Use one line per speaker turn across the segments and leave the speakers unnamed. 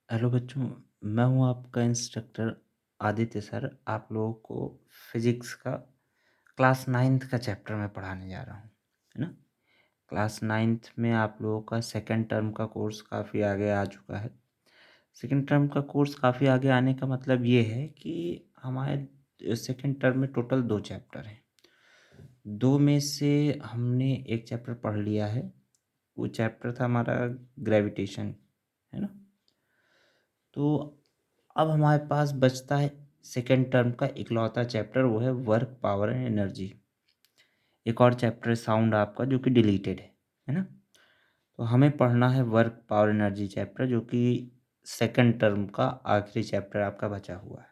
Hello बच्चों, मैं हूँ आपका इंस्ट्रक्टर आदित्य सर। आप लोगों को फिज़िक्स का क्लास 9th का चैप्टर मैं पढ़ाने जा रहा हूँ, है ना? क्लास 9th में आप लोगों का सेकंड टर्म का कोर्स काफ़ी आगे आ चुका है। सेकंड टर्म का कोर्स काफ़ी आगे आने का मतलब ये है कि हमारे सेकंड टर्म में टोटल 2 चैप्टर हैं। 2 में से हमने 1 चैप्टर पढ़ लिया है, वो चैप्टर था हमारा ग्रेविटेशन, है ना? तो अब हमारे पास बचता है सेकेंड टर्म का इकलौता चैप्टर, वो है वर्क, पावर एंड एनर्जी। एक और चैप्टर है साउंड आपका, जो कि डिलीटेड है ना? तो हमें पढ़ना है वर्क, पावर, एनर्जी चैप्टर, जो कि सेकेंड टर्म का आखिरी चैप्टर आपका बचा हुआ है।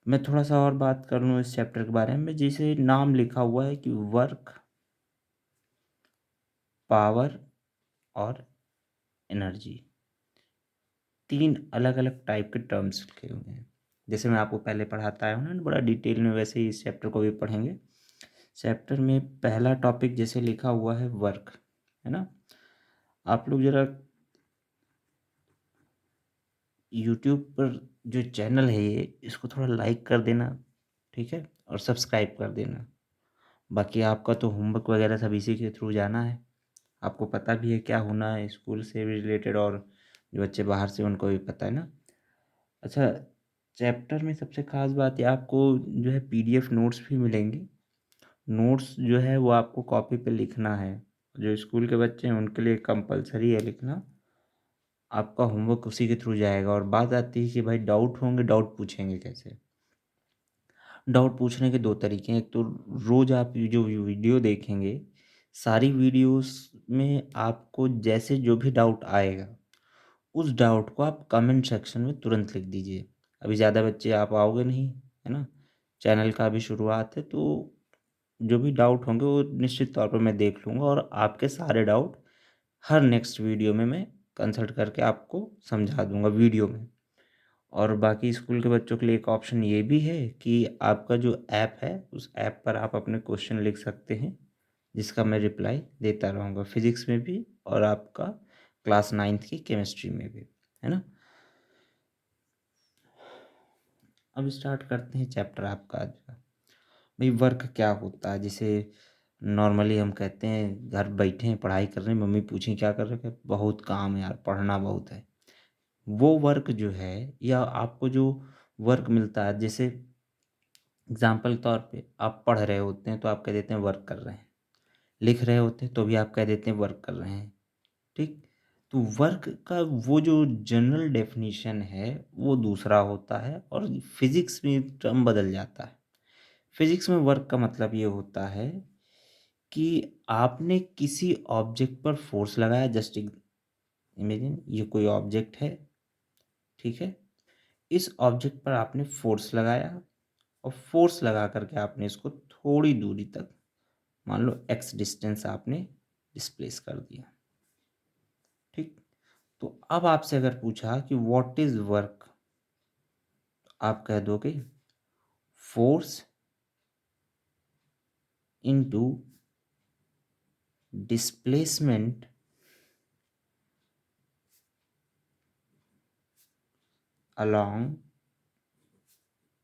मैं थोड़ा सा और बात कर लूँ इस चैप्टर के बारे में, जिसे नाम लिखा हुआ है कि वर्क, पावर और एनर्जी। 3 अलग-अलग टाइप के टर्म्स लिखे हुए हैं। जैसे मैं आपको पहले पढ़ाता आया हूँ ना बड़ा डिटेल में, वैसे ही इस चैप्टर को भी पढ़ेंगे। चैप्टर में पहला टॉपिक जैसे लिखा हुआ है वर्क, है ना? आप लोग ज़रा यूट्यूब पर जो चैनल है ये, इसको थोड़ा लाइक कर देना, ठीक है? और सब्सक्राइब कर देना। बाकी आपका तो होमवर्क वगैरह सब इसी के थ्रू जाना है। आपको पता भी है क्या होना है स्कूल से भी रिलेटेड, और जो बच्चे बाहर से उनको भी पता है ना। अच्छा, चैप्टर में सबसे ख़ास बात ये आपको जो है पीडीएफ नोट्स भी मिलेंगे। नोट्स जो है वो आपको कॉपी पे लिखना है। जो स्कूल के बच्चे हैं उनके लिए कंपलसरी है लिखना। आपका होमवर्क उसी के थ्रू जाएगा। और बात आती है कि भाई डाउट होंगे, डाउट पूछेंगे कैसे? डाउट पूछने के 2 तरीके हैं। एक तो रोज़ आप ये जो वीडियो देखेंगे, सारी वीडियोज़ में आपको जैसे जो भी डाउट आएगा, उस डाउट को आप कमेंट सेक्शन में तुरंत लिख दीजिए। अभी ज़्यादा बच्चे आप आओगे नहीं, है ना? चैनल का अभी शुरुआत है, तो जो भी डाउट होंगे वो निश्चित तौर पर मैं देख लूँगा, और आपके सारे डाउट हर नेक्स्ट वीडियो में मैं कंसल्ट करके आपको समझा दूँगा वीडियो में। और बाकी स्कूल के बच्चों के लिए एक ऑप्शन ये भी है कि आपका जो ऐप है, उस ऐप पर आप अपने क्वेश्चन लिख सकते हैं, जिसका मैं रिप्लाई देता रहूँगा, फिज़िक्स में भी और आपका क्लास 9th की केमिस्ट्री में भी, है ना? अब स्टार्ट करते हैं चैप्टर आपका आज का। भाई वर्क क्या होता है? जिसे नॉर्मली हम कहते हैं घर बैठे हैं, पढ़ाई कर रहे हैं, मम्मी पूछी क्या कर रहे हो? बहुत काम है यार, पढ़ना बहुत है। वो वर्क जो है, या आपको जो वर्क मिलता है, जैसे एग्जाम्पल के तौर पे आप पढ़ रहे होते हैं तो आप कह देते हैं वर्क कर रहे हैं, लिख रहे होते हैं तो भी आप कह देते हैं वर्क कर रहे हैं, ठीक? तो वर्क का वो जो जनरल डेफिनेशन है वो दूसरा होता है, और फिजिक्स में टर्म बदल जाता है। फिजिक्स में वर्क का मतलब ये होता है कि आपने किसी ऑब्जेक्ट पर फोर्स लगाया। जस्ट इमेजिन ये कोई ऑब्जेक्ट है, ठीक है? इस ऑब्जेक्ट पर आपने फोर्स लगाया, और फोर्स लगा करके आपने इसको थोड़ी दूरी तक, मान लो एक्स डिस्टेंस, आपने डिस्प्लेस कर दिया, ठीक? तो अब आपसे अगर पूछा कि व्हाट इज वर्क, आप कह दोगे force into displacement along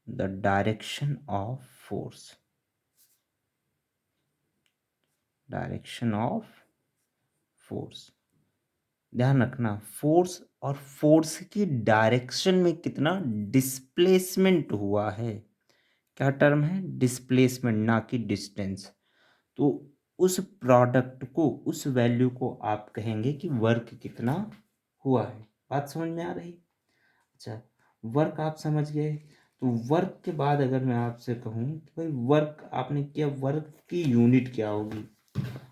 the direction of force, direction of force. ध्यान रखना, फोर्स और फोर्स की डायरेक्शन में कितना डिस्प्लेसमेंट हुआ है। क्या टर्म है? डिस्प्लेसमेंट, ना कि डिस्टेंस। तो उस प्रोडक्ट को, उस वैल्यू को आप कहेंगे कि वर्क कितना हुआ है। बात समझ में आ रही? अच्छा, वर्क आप समझ गए। तो वर्क के बाद अगर मैं आपसे कहूँ कि भाई वर्क आपने किया, वर्क की यूनिट क्या होगी?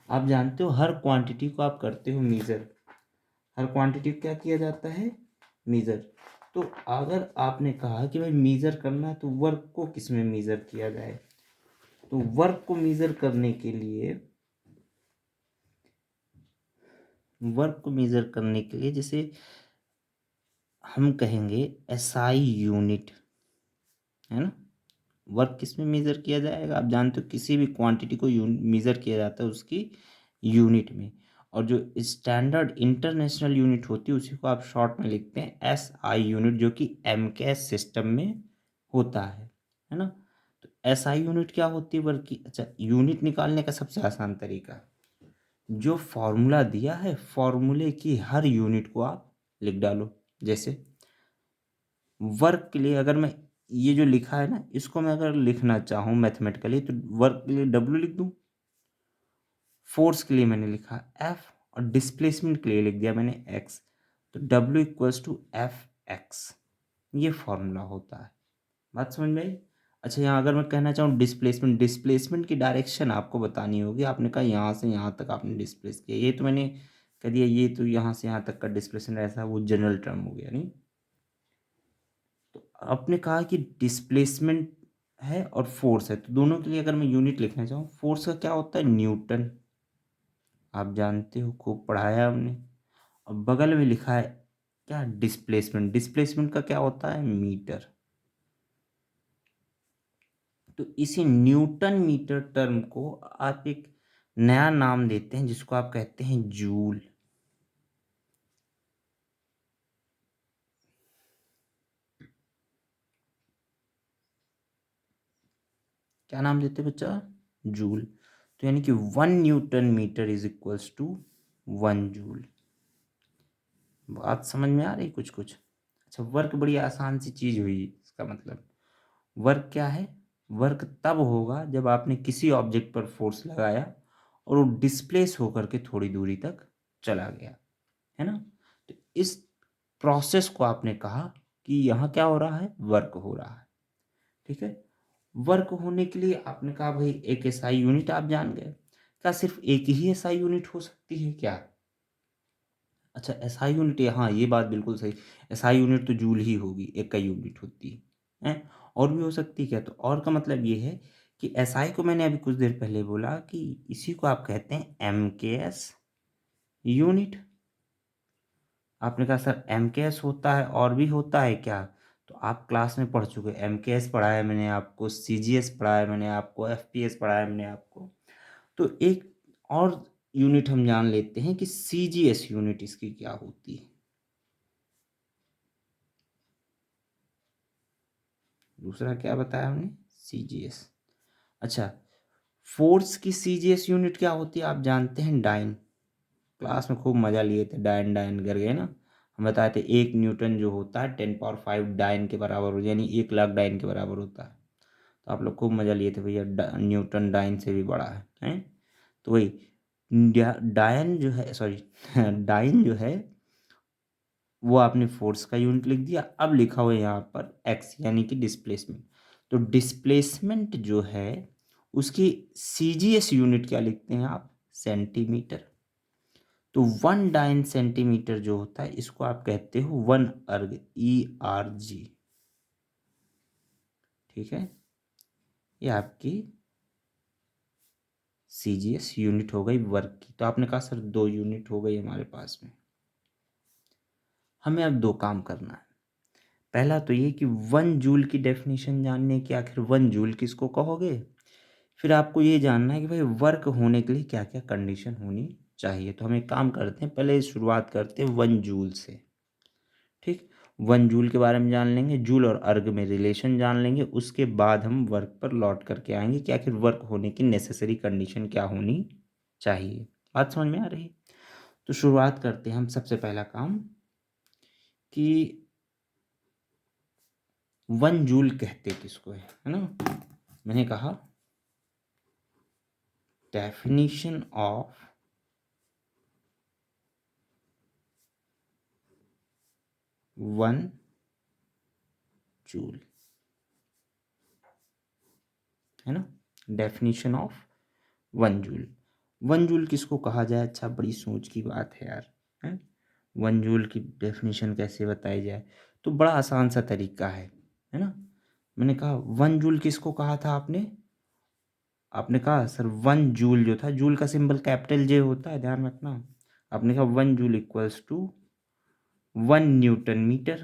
आप जानते हो हर क्वांटिटी को आप करते हो मीज़र। हर क्वांटिटी को क्या किया जाता है? मीज़र। तो अगर आपने कहा कि भाई मीज़र करना है, तो वर्क को किस में मीज़र किया जाए? तो वर्क को मीज़र करने के लिए, जैसे हम कहेंगे एसआई यूनिट, है ना? वर्क किस में मेज़र किया जाएगा? आप जानते हो किसी भी क्वांटिटी को मेज़र किया जाता है उसकी यूनिट में। और जो स्टैंडर्ड इंटरनेशनल यूनिट होती है उसी को आप शॉर्ट में लिखते हैं एसआई यूनिट, जो कि एमकेएस सिस्टम में होता है ना। तो एसआई यूनिट क्या होती है वर्क की? अच्छा, यूनिट निकालने का सबसे आसान तरीका, जो फॉर्मूला दिया है फॉर्मूले की हर यूनिट को आप लिख डालो। जैसे वर्क के लिए अगर मैं ये जो लिखा है ना, इसको मैं अगर लिखना चाहूँ मैथमेटिकली तो वर्क के लिए डब्ल्यू लिख दूँ, फोर्स के लिए मैंने लिखा एफ, और डिस्प्लेसमेंट के लिए लिख दिया मैंने एक्स, तो डब्ल्यू इक्वल्स टू एफ एक्स, ये फॉर्मूला होता है। बात समझ में आई? अच्छा, यहाँ अगर मैं कहना चाहूँ डिस्प्लेसमेंट, डिस्प्लेसमेंट की डायरेक्शन आपको बतानी होगी। आपने कहा यहाँ से यहाँ तक आपने डिस्प्लेस किया, ये तो मैंने कह दिया ये तो यहाँ से यहाँ तक का डिस्प्लेसमेंट, ऐसा वो जनरल टर्म हो गया नहीं। तो आपने कहा कि डिस्प्लेसमेंट है और फोर्स है, तो दोनों के लिए अगर मैं यूनिट लिखना चाहूँ, फोर्स का क्या होता है? न्यूटन, आप जानते हो, खूब पढ़ाया हमने। और बगल में लिखा है क्या? डिस्प्लेसमेंट, डिस्प्लेसमेंट का क्या होता है? मीटर। तो इसी न्यूटन मीटर टर्म को आप एक नया नाम देते हैं जिसको आप कहते हैं जूल। क्या नाम देते हैं बच्चा? जूल। तो यानी कि 1 newton metre is equals to 1 joule. बात समझ में आ रही कुछ कुछ? अच्छा, वर्क बड़ी आसान सी चीज हुई। इसका मतलब वर्क क्या है? वर्क तब होगा जब आपने किसी ऑब्जेक्ट पर फोर्स लगाया और वो डिस्प्लेस होकर के थोड़ी दूरी तक चला गया, है ना। तो इस प्रोसेस को आपने कहा कि यहाँ क्या हो रहा है? वर्क हो रहा है। ठीक है। वर्क होने के लिए आपने कहा भाई एक एसआई यूनिट आप जान गए। क्या सिर्फ एक ही एसआई यूनिट हो सकती है क्या? अच्छा, एसआई यूनिट, हाँ ये बात बिल्कुल सही। एसआई यूनिट तो जूल ही होगी, एक का यूनिट होती है। और भी हो सकती है क्या? तो और का मतलब ये है कि एसआई को मैंने अभी कुछ देर पहले बोला कि इसी को आप कहते हैं एमकेएस यूनिट। आपने कहा सर एमकेएस होता है और भी होता है क्या? तो आप क्लास में पढ़ चुके, एमकेएस पढ़ा है मैंने आपको, सीजीएस पढ़ा है मैंने आपको, एफपीएस पढ़ा है मैंने आपको। तो एक और यूनिट हम जान लेते हैं कि सीजीएस यूनिट इसकी क्या होती है। दूसरा क्या बताया हमने? सीजीएस। अच्छा, फोर्स की सीजीएस यूनिट क्या होती है? आप जानते हैं डाइन। क्लास में खूब मजा लिए थे, डाइन डाइन कर गए ना। हम बताए थे 1 न्यूटन जो होता है 10 पावर 5 डाइन के बराबर हो, यानी 1 लाख डाइन के बराबर होता है। तो आप लोग खूब मजा लिए थे भैया, न्यूटन डाइन से भी बड़ा है। तो वही डायन जो है, सॉरी डाइन जो है वो आपने फोर्स का यूनिट लिख दिया। अब लिखा हुआ है यहाँ पर एक्स, यानी कि डिस्प्लेसमेंट। तो डिस्प्लेसमेंट जो है उसकी सीजीएस यूनिट क्या लिखते हैं आप? सेंटीमीटर। तो 1 डाइन सेंटीमीटर जो होता है इसको आप कहते हो 1 अर्ग, ERG। ठीक है, ये आपकी सीजीएस यूनिट हो गई वर्क की। तो आपने कहा सर 2 यूनिट हो गई हमारे पास में। हमें अब 2 काम करना है। पहला तो ये कि 1 जूल की डेफिनेशन जाननी है कि आखिर 1 जूल किसको कहोगे। फिर आपको ये जानना है कि भाई वर्क होने के लिए क्या क्या कंडीशन होनी चाहिए। तो हम एक काम करते हैं, पहले शुरुआत करते हैं 1 जूल से। ठीक, 1 जूल के बारे में जान लेंगे, जूल और अर्ग में रिलेशन जान लेंगे, उसके बाद हम वर्क पर लौट करके आएंगे कि आखिर वर्क होने की नेसेसरी कंडीशन क्या होनी चाहिए। बात समझ में आ रही है? तो शुरुआत करते हैं हम। सबसे पहला काम कि 1 जूल कहते किसको है ना। मैंने कहा डेफिनेशन ऑफ 1 जूल, है ना। Definition of 1 joule. 1 जूल किसको कहा जाए? अच्छा, बड़ी सोच की बात है यार, है। 1 जूल की डेफिनेशन कैसे बताई जाए? तो बड़ा आसान सा तरीका है ना। मैंने कहा 1 जूल किसको कहा था आपने? आपने कहा सर 1 जूल जो था, जूल का सिंबल कैपिटल जे होता है, ध्यान रखना। आपने कहा 1 joule equals to 1 newton metre.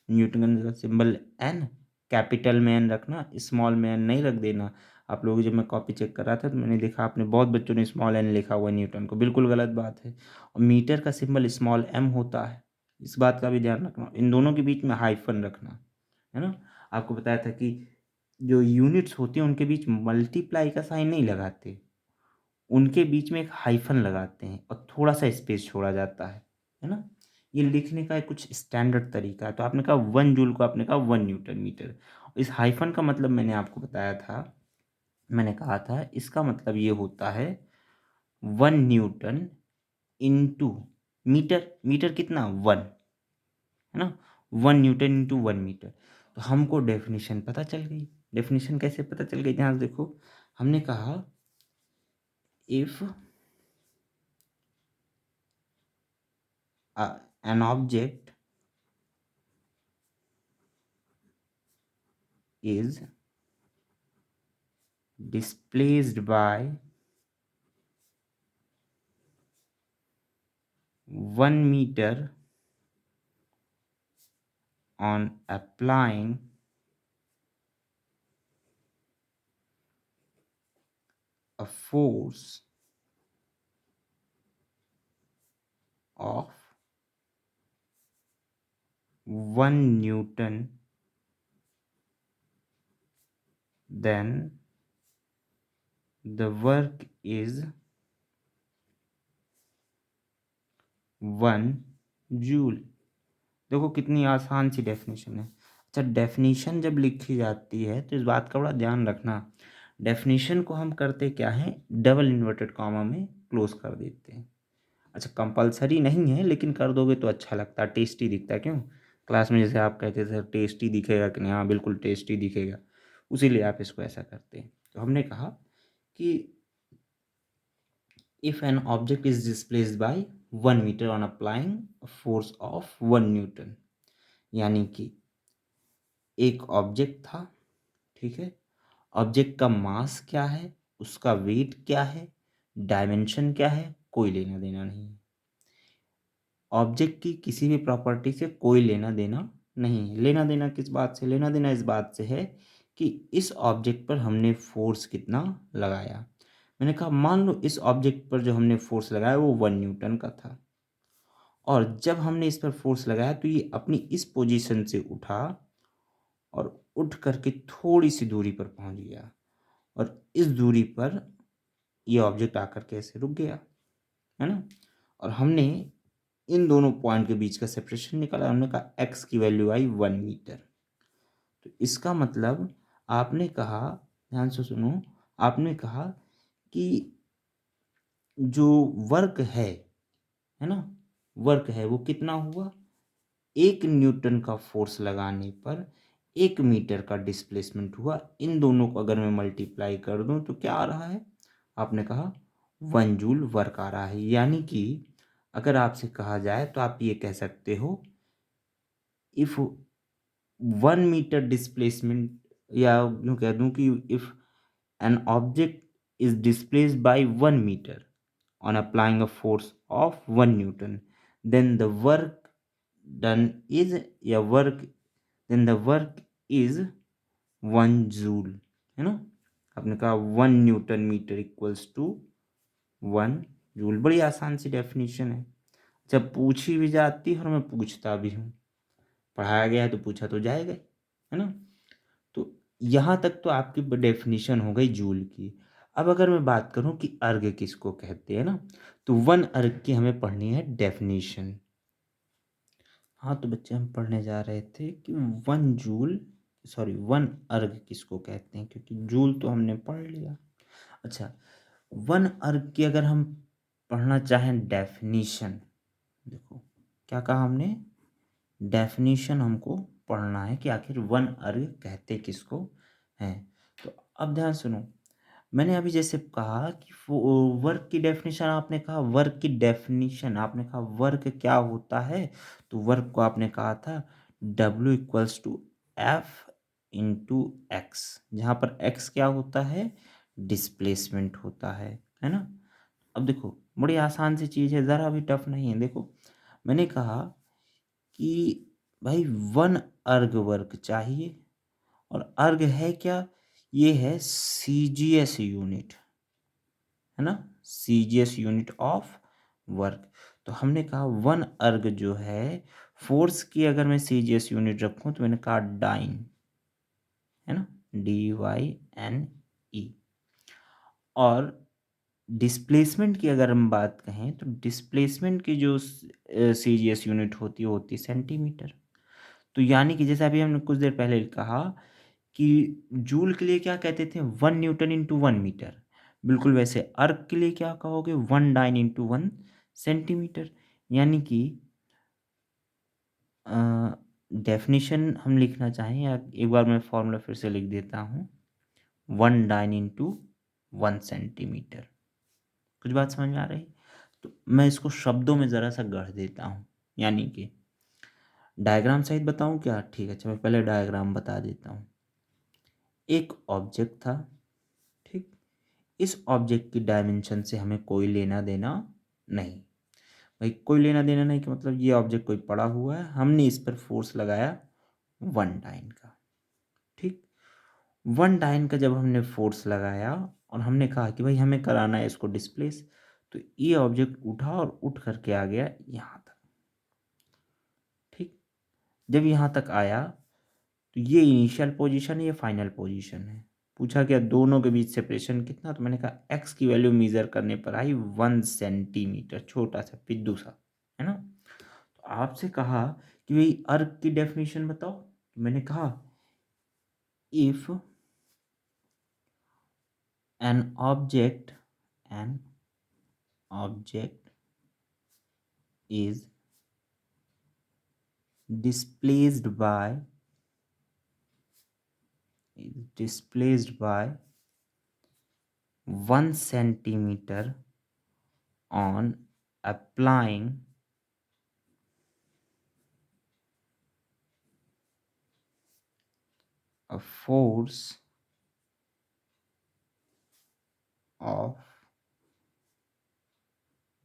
Newton का सिंबल एन, कैपिटल में एन रखना, स्मॉल में एन नहीं रख देना। आप लोग जब मैं कॉपी चेक कर रहा था तो मैंने देखा आपने बहुत बच्चों ने स्मॉल एन लिखा हुआ है न्यूटन को, बिल्कुल गलत बात है। और मीटर का सिंबल स्मॉल एम होता है, इस बात का भी ध्यान रखना। इन दोनों के बीच में हाइफन रखना, है ना। आपको बताया था कि जो यूनिट्स होती हैं उनके बीच मल्टीप्लाई का साइन नहीं लगाते, उनके बीच में एक हाइफन लगाते हैं और थोड़ा सा स्पेस छोड़ा जाता है ना। ये लिखने का एक कुछ स्टैंडर्ड तरीका है। तो आपने कहा 1 जूल को आपने कहा 1 न्यूटन मीटर। इस हाइफन का मतलब मैंने आपको बताया था, मैंने कहा था इसका मतलब ये होता है 1 न्यूटन इंटू मीटर। मीटर कितना? 1, है ना। 1 न्यूटन इंटू 1 मीटर। तो हमको डेफिनेशन पता चल गई। डेफिनेशन कैसे पता चल गई? ध्यान से देखो, हमने कहा if an object is displaced by 1 meter on applying a force of 1 Newton, then the work is 1 joule. देखो कितनी आसान सी डेफिनेशन है। अच्छा, डेफिनेशन जब लिखी जाती है तो इस बात का बड़ा ध्यान रखना, डेफिनेशन को हम करते क्या है, डबल इन्वर्टेड कॉमा में क्लोज कर देते हैं। अच्छा, कंपलसरी नहीं है लेकिन कर दोगे तो अच्छा लगता है, टेस्टी दिखता है। क्यों? क्लास में जैसे आप कहते थे सर टेस्टी दिखेगा कि नहीं, हाँ बिल्कुल टेस्टी दिखेगा, उसीलिए आप इसको ऐसा करते हैं। तो हमने कहा कि if an object is displaced by 1 metre on applying force of 1 newton, यानी कि एक ऑब्जेक्ट था, ठीक है। ऑब्जेक्ट का मास क्या है, उसका वेट क्या है, डायमेंशन क्या है, कोई लेना देना नहीं है। ऑब्जेक्ट की किसी भी प्रॉपर्टी से कोई लेना देना नहीं है। लेना देना किस बात से? लेना देना इस बात से है कि इस ऑब्जेक्ट पर हमने फोर्स कितना लगाया। मैंने कहा मान लो इस ऑब्जेक्ट पर जो हमने फोर्स लगाया वो 1 न्यूटन का था, और जब हमने इस पर फोर्स लगाया तो ये अपनी इस पोजीशन से उठा और उठ करके थोड़ी सी दूरी पर पहुंच गया, और इस दूरी पर ये ऑब्जेक्ट आकर के ऐसे रुक गया, है ना। और हमने इन दोनों पॉइंट के बीच का सेपरेशन निकाला, हमने कहा एक्स की वैल्यू आई 1 मीटर। तो इसका मतलब आपने कहा, ध्यान से सुनो, आपने कहा कि जो वर्क है ना, वर्क है वो कितना हुआ, 1 न्यूटन का फोर्स लगाने पर 1 मीटर का डिस्प्लेसमेंट हुआ। इन दोनों को अगर मैं मल्टीप्लाई कर दूं तो क्या आ रहा है? आपने कहा 1 जूल वर्क आ रहा है। यानी कि अगर आपसे कहा जाए तो आप ये कह सकते हो, इफ 1 मीटर डिस्प्लेसमेंट, या यूँ कह दूं कि if an object is displaced by 1 metre on applying a force of 1 Newton, then the work done is या work then the work is 1 joule, है ना। आपने कहा 1 newton metre equals to 1 joule. बड़ी आसान सी डेफिनेशन है, जब पूछी भी जाती है और मैं पूछता भी हूँ। पढ़ाया गया है तो पूछा तो जाएगा ही, है ना। तो यहाँ तक तो आपकी डेफिनेशन हो गई जूल की। अब अगर मैं बात करूँ कि अर्ग किसको कहते हैं ना, तो 1 अर्ग की हमें पढ़नी है डेफिनेशन। हाँ तो बच्चे हम पढ़ने जा रहे थे कि 1 जूल, सॉरी 1 अर्ग किसको कहते हैं, क्योंकि जूल तो हमने पढ़ लिया। अच्छा, 1 अर्ग की अगर हम पढ़ना चाहें डेफिनेशन, देखो क्या कहा हमने, डेफिनेशन हमको पढ़ना है कि आखिर 1 अर्ग कहते किसको हैं। तो अब ध्यान सुनो, मैंने अभी जैसे कहा कि वर्क की डेफिनेशन, आपने कहा वर्क की डेफिनेशन, आपने कहा वर्क क्या होता है, तो वर्क को आपने कहा था W = F × X, जहाँ पर X क्या होता है, डिस्प्लेसमेंट होता है ना। अब देखो बड़ी आसान सी चीज़ है, ज़रा भी टफ नहीं है। देखो मैंने कहा कि भाई 1 अर्ग वर्क चाहिए, और अर्ग है क्या, ये है सीजीएस यूनिट, है ना, सीजीएस यूनिट ऑफ वर्क। तो हमने कहा 1 अर्ग जो है फोर्स की अगर मैं सीजीएस यूनिट रखूं तो मैंने कहा डाइन, है ना, DYNE। और डिस्प्लेसमेंट की अगर हम बात कहें तो डिस्प्लेसमेंट की जो सीजीएस यूनिट होती है सेंटीमीटर। तो यानी कि जैसे अभी हमने कुछ देर पहले कहा कि जूल के लिए क्या कहते थे, 1 न्यूटन × 1 मीटर, बिल्कुल वैसे अर्क के लिए क्या कहोगे, 1 डाइन × 1 सेंटीमीटर। यानी कि डेफिनेशन हम लिखना चाहें या एक बार मैं फॉर्मूला फिर से लिख देता हूँ, 1 डाइन × 1 सेंटीमीटर। कुछ बात समझ में आ रही? तो मैं इसको शब्दों में ज़रा सा गढ़ देता हूँ, यानी कि डायग्राम सहित बताऊँ क्या? ठीक है, अच्छा मैं पहले डायग्राम बता देता हूँ। एक ऑब्जेक्ट था, ठीक, इस ऑब्जेक्ट की डायमेंशन से हमें कोई लेना देना नहीं। भाई कोई लेना देना नहीं कि मतलब ये ऑब्जेक्ट कोई पड़ा हुआ है, हमने इस पर फोर्स लगाया 1 डाइन का, ठीक। 1 डाइन का जब हमने फोर्स लगाया और हमने कहा कि भाई हमें कराना है इसको डिस्प्लेस, तो ये ऑब्जेक्ट उठा और उठ करके आ गया यहाँ तक, ठीक। जब यहाँ तक आया तो ये इनिशियल पोजीशन है, ये फाइनल पोजीशन है। पूछा क्या दोनों के बीच सेपरेशन कितना, तो मैंने कहा एक्स की वैल्यू मेजर करने पर आई 1 सेंटीमीटर, छोटा सा पिद्दू सा, है ना। तो आपसे कहा कि भाई अर्क की डेफिनेशन बताओ, तो मैंने कहा if an object is displaced by 1 centimeter on applying a force of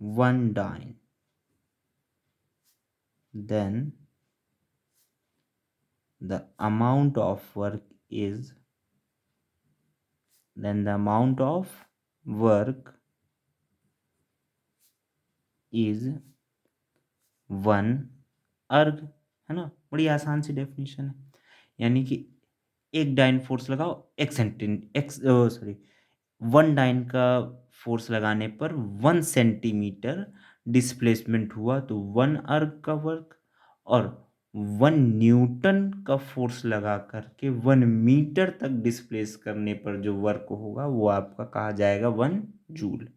1 dyne, then the amount of work is then the amount of work is 1 अर्ग, है ना। बड़ी आसान सी डेफिनेशन है, यानी कि एक डाइन फोर्स लगाओ, एक सेंटी एक्स सॉरी 1 डाइन का फोर्स लगाने पर 1 सेंटीमीटर डिस्प्लेसमेंट हुआ तो 1 अर्ग का वर्क, और 1 न्यूटन का फोर्स लगा करके 1 मीटर तक डिस्प्लेस करने पर जो वर्क होगा वो आपका कहा जाएगा 1 जूल।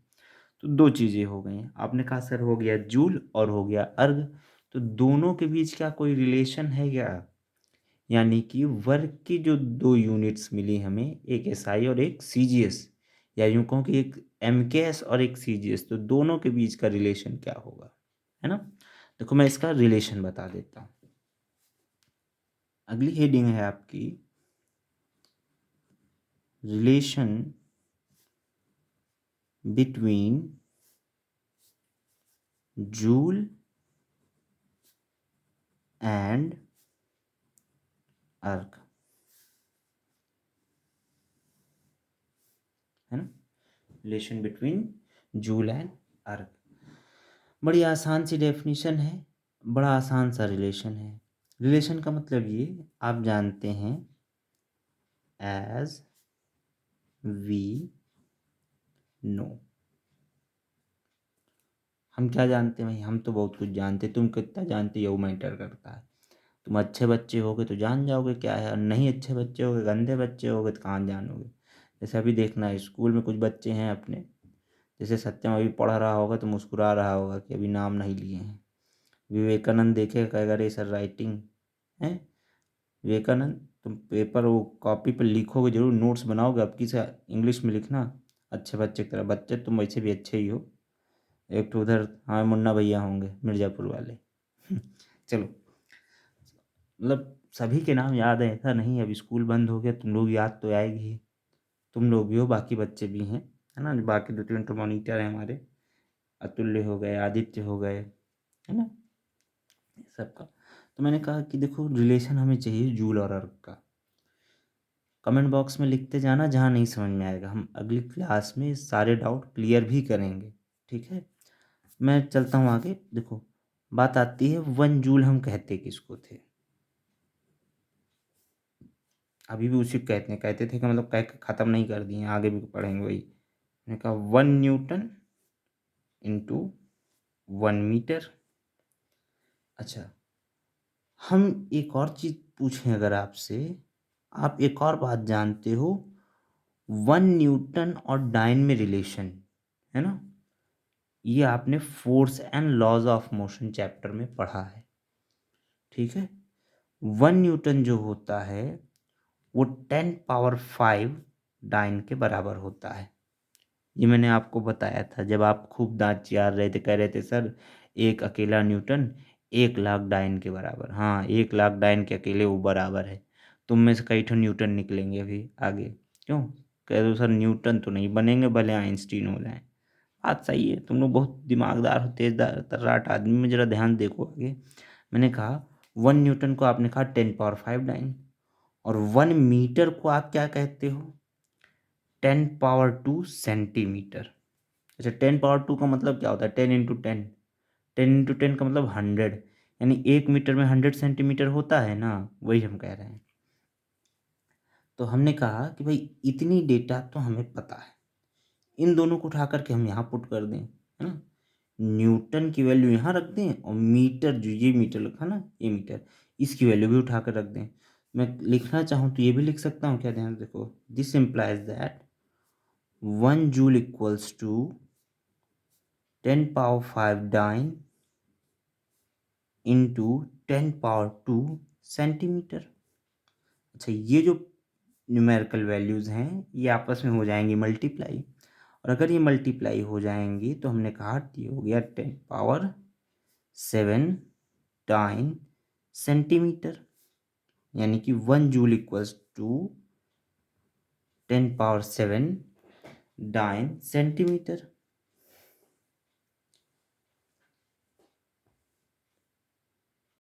तो दो चीज़ें हो गई, आपने कहा सर हो गया जूल और हो गया अर्ग, तो दोनों के बीच क्या कोई रिलेशन है क्या? यानी कि वर्क की जो दो यूनिट्स मिली हमें, एक एसआई और एक सीजीएस, या यूं कहूँ कि एक एमकेएस और एक सीजीएस, तो दोनों के बीच का रिलेशन क्या होगा, है ना। देखो मैं इसका रिलेशन बता देता हूँ। अगली हेडिंग है आपकी रिलेशन बिटवीन जूल एंड अर्क, है ना। रिलेशन बिटवीन जूल एंड अर्क, बड़ी आसान सी डेफिनेशन है, बड़ा आसान सा रिलेशन है। रिलेशन का मतलब ये आप जानते हैं, एज वी नो। हम क्या जानते हैं भाई, हम तो बहुत कुछ जानते हैं, तुम कितना जानते हो वो मैटर करता है। तुम अच्छे बच्चे होगे तो जान जाओगे क्या है, और नहीं अच्छे बच्चे होगे, गंदे बच्चे होगे तो कहाँ जानोगे। जैसे अभी देखना है स्कूल में कुछ बच्चे हैं अपने, जैसे सत्यम अभी पढ़ रहा होगा तो मुस्कुरा रहा होगा कि अभी नाम नहीं लिए हैं। विवेकानंद देखेगा कहेगा अरे सर राइटिंग है। विवेकानंद तुम पेपर वो कॉपी पर लिखोगे जरूर, नोट्स बनाओगे, अब की से इंग्लिश में लिखना अच्छे बच्चे की तरह। बच्चे तुम वैसे भी अच्छे ही हो, एक तो उधर हाँ मुन्ना भैया होंगे मिर्ज़ापुर वाले। चलो, मतलब सभी के नाम याद है ऐसा नहीं, अब स्कूल बंद हो गया, तुम लोग याद तो आएगी ही। तुम लोग भी हो, बाकी बच्चे भी हैं, है ना, बाकी 2-3 तो मॉनिटर हैं हमारे, अतुल्य हो गए, आदित्य हो गए, है ना, सबका। तो मैंने कहा कि देखो रिलेशन हमें चाहिए जूल और अर्क का। कमेंट बॉक्स में लिखते जाना जहाँ नहीं समझ में आएगा, हम अगली क्लास में सारे डाउट क्लियर भी करेंगे। ठीक है, मैं चलता हूँ आगे। देखो, बात आती है 1 जूल हम कहते किसको थे? अभी भी उसी को कहते थे कि मतलब कह के ख़त्म नहीं कर दिए, आगे भी पढ़ेंगे वही। मैंने कहा 1 न्यूटन इंटू 1 मीटर। अच्छा, हम एक और चीज़ पूछें अगर आपसे, आप एक और बात जानते हो, 1 न्यूटन और डाइन में रिलेशन है ना, ये आपने force and laws of motion chapter में पढ़ा है। ठीक है, 1 न्यूटन जो होता है वो 10 पावर 5 डाइन के बराबर होता है। ये मैंने आपको बताया था जब आप खूब दांत चियार रहे थे, कह रहे थे सर एक अकेला न्यूटन 1 लाख डाइन के बराबर। हाँ, 1 लाख डाइन के अकेले वो बराबर है। तुम में से कई ठो न्यूटन निकलेंगे अभी आगे। क्यों? कह दो सर न्यूटन तो नहीं बनेंगे, भले आइंस्टीन हो जाए। बात सही है, तुम लोग बहुत दिमागदार हो, तेजदार तर्राट आदमी में, जरा ध्यान देखो आगे। मैंने कहा 1 न्यूटन को आपने कहा 10 पावर 5 डाइन, और 1 मीटर को आप क्या कहते हो? 10 पावर 2 सेंटीमीटर। अच्छा, 10 पावर 2 का मतलब क्या होता है? 10 इंटू 10। 10 इंटू 10 का मतलब 100, यानी 1 मीटर में 100 सेंटीमीटर होता है ना, वही हम कह रहे हैं। तो हमने कहा कि भाई इतनी डेटा तो हमें पता है, इन दोनों को उठा करके हम यहाँ पुट कर दें, है ना। न्यूटन की वैल्यू यहाँ रख दें, और मीटर, जो ये मीटर लिखा ना, ये मीटर, इसकी वैल्यू भी उठा कर रख दें। मैं लिखना चाहूँ तो ये भी लिख सकता हूँ क्या? ध्यान देखो, this implies that 1 joule equals to 10 power 5 dyne into 10 power 2 centimetre. अच्छा, ये जो न्यूमेरिकल वैल्यूज़ हैं ये आपस में हो जाएंगी मल्टीप्लाई, और अगर ये मल्टीप्लाई हो जाएंगी तो हमने कहा ये हो गया 10 पावर 7 डाइन सेंटीमीटर, यानी कि 1 joule equals to 10 power 7 dyne centimetre.